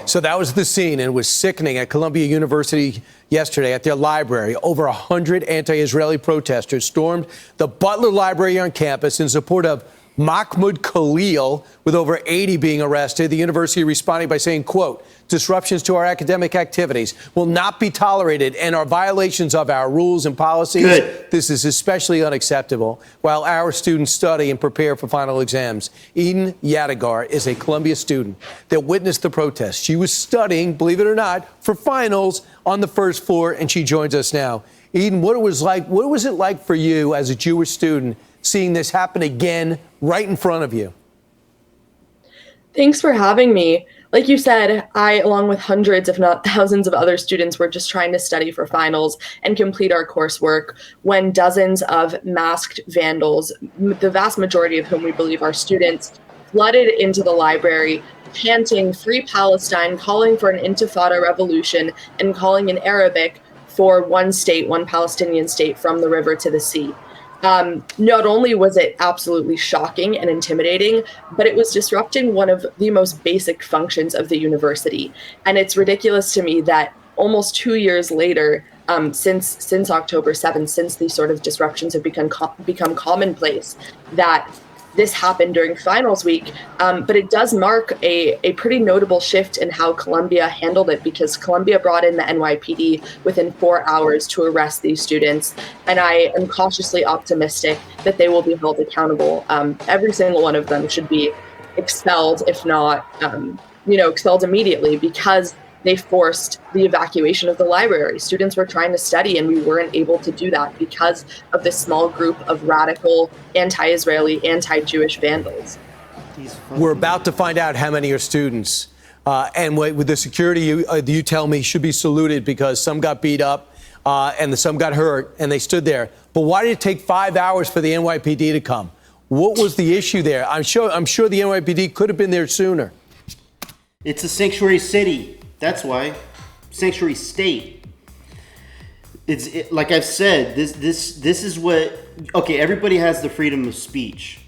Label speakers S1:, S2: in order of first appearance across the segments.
S1: So that was the scene, and it was sickening at Columbia University yesterday at their library. Over 100 anti-Israeli protesters stormed the Butler Library on campus in support of Mahmoud Khalil, with over 80 being arrested. The university responding by saying, quote, disruptions to our academic activities will not be tolerated and are violations of our rules and policies.
S2: Good.
S1: This is especially unacceptable while our students study and prepare for final exams. Eden Yadigar is a Columbia student that witnessed the protest. She was studying, believe it or not, for finals on the first floor, and she joins us now. Eden, what was it like for you as a Jewish student seeing this happen again right in front of you?
S3: Thanks for having me. Like you said, I, along with hundreds, if not thousands of other students, were just trying to study for finals and complete our coursework when dozens of masked vandals, the vast majority of whom we believe are students, flooded into the library, chanting "Free Palestine," calling for an intifada revolution, and calling in Arabic for one state, one Palestinian state from the river to the sea. Not only was it absolutely shocking and intimidating, but it was disrupting one of the most basic functions of the university. And it's ridiculous to me that almost 2 years later, since October 7th, since these sort of disruptions have become commonplace, that this happened during finals week, but it does mark a pretty notable shift in how Columbia handled it, because Columbia brought in the NYPD within 4 hours to arrest these students, and I am cautiously optimistic that they will be held accountable. Every single one of them should be expelled, if not, expelled immediately, because they forced the evacuation of the library. Students were trying to study, and we weren't able to do that because of this small group of radical, anti-Israeli, anti-Jewish vandals.
S1: We're about to find out how many are students. And with the security, you tell me, should be saluted, because some got beat up and some got hurt, and they stood there. But why did it take 5 hours for the NYPD to come? What was the issue there? I'm sure the NYPD could have been there sooner.
S2: It's a sanctuary city. That's why. Sanctuary state. Like I've said, this is what, okay, everybody has the freedom of speech,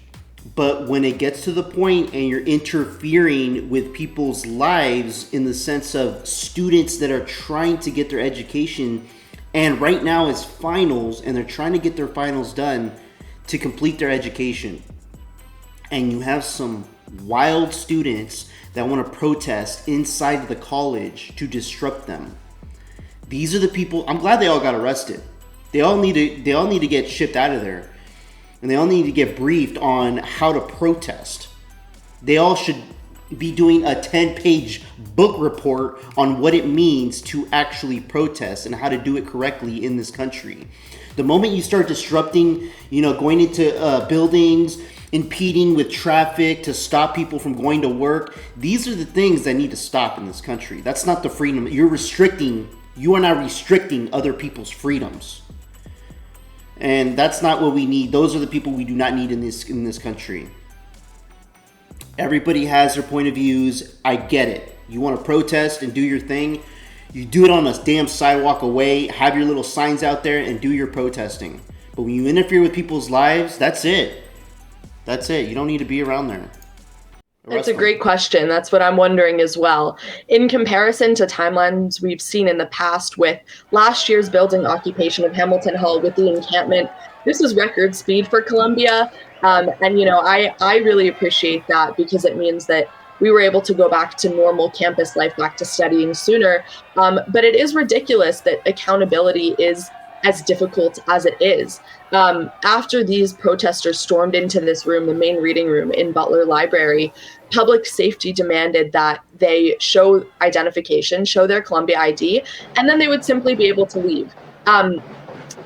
S2: but when it gets to the point and you're interfering with people's lives in the sense of students that are trying to get their education, and right now is finals, and they're trying to get their finals done to complete their education, and you have some wild students that want to protest inside of the college to disrupt them. These are the people. I'm glad they all got arrested. They all need to get shipped out of there, and they all need to get briefed on how to protest. They all should be doing a 10-page book report on what it means to actually protest and how to do it correctly in this country. The moment you start disrupting, going into buildings, impeding with traffic to stop people from going to work, these are the things that need to stop in this country. That's not the freedom. You are not restricting other people's freedoms. And that's not what we need. Those are the people we do not need in this country. Everybody has their point of views. I get it. You want to protest and do your thing, you do it on a damn sidewalk away, have your little signs out there and do your protesting. But when you interfere with people's lives, that's it. That's it. You don't need to be around there.
S3: That's a great question. That's what I'm wondering as well. In comparison to timelines we've seen in the past with last year's building occupation of Hamilton Hall with the encampment, this was record speed for Columbia. And I really appreciate that, because it means that we were able to go back to normal campus life, back to studying sooner. But it is ridiculous that accountability is as difficult as it is. After these protesters stormed into this room, the main reading room in Butler Library, public safety demanded that they show identification, show their Columbia ID, and then they would simply be able to leave. And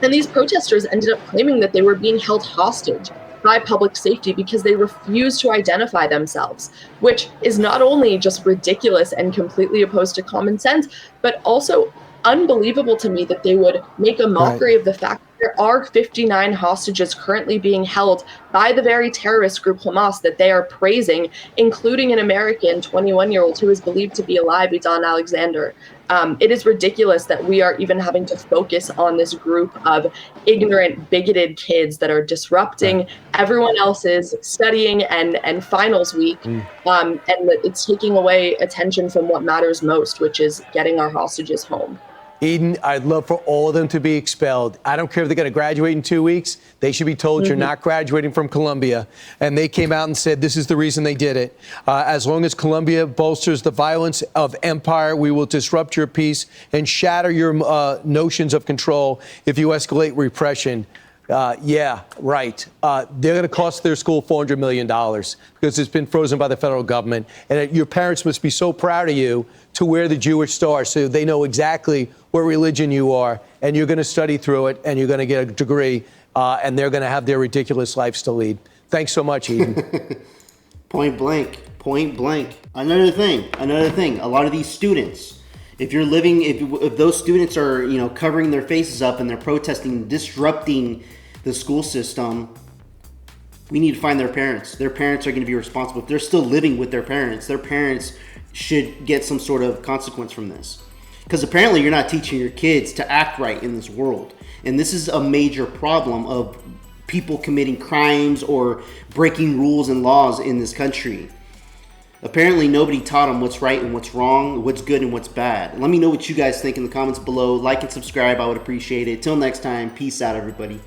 S3: these protesters ended up claiming that they were being held hostage by public safety because they refused to identify themselves, which is not only just ridiculous and completely opposed to common sense, but also unbelievable to me that they would make a mockery of the fact that there are 59 hostages currently being held by the very terrorist group Hamas that they are praising, including an American 21-year-old who is believed to be alive, Idan Alexander. It is ridiculous that we are even having to focus on this group of ignorant, bigoted kids that are disrupting everyone else's studying and finals week. And that it's taking away attention from what matters most, which is getting our hostages home.
S1: Eden, I'd love for all of them to be expelled. I don't care if they're going to graduate in 2 weeks. They should be told you're not graduating from Columbia. And they came out and said this is the reason they did it. As long as Columbia bolsters the violence of empire, we will disrupt your peace and shatter your notions of control if you escalate repression. Yeah, right. They're going to cost their school $400 million because it's been frozen by the federal government. And your parents must be so proud of you to wear the Jewish star so they know exactly what religion you are. And you're going to study through it and you're going to get a degree and they're going to have their ridiculous lives to lead. Thanks so much, Eden.
S2: Point blank. Another thing. A lot of these students, if those students are, covering their faces up and they're protesting, disrupting the school system, we need to find their parents. Their parents are going to be responsible. If they're still living with their parents should get some sort of consequence from this. Because apparently you're not teaching your kids to act right in this world. And this is a major problem of people committing crimes or breaking rules and laws in this country. Apparently nobody taught them what's right and what's wrong, what's good and what's bad. Let me know what you guys think in the comments below. Like and subscribe. I would appreciate it. Till next time. Peace out, everybody.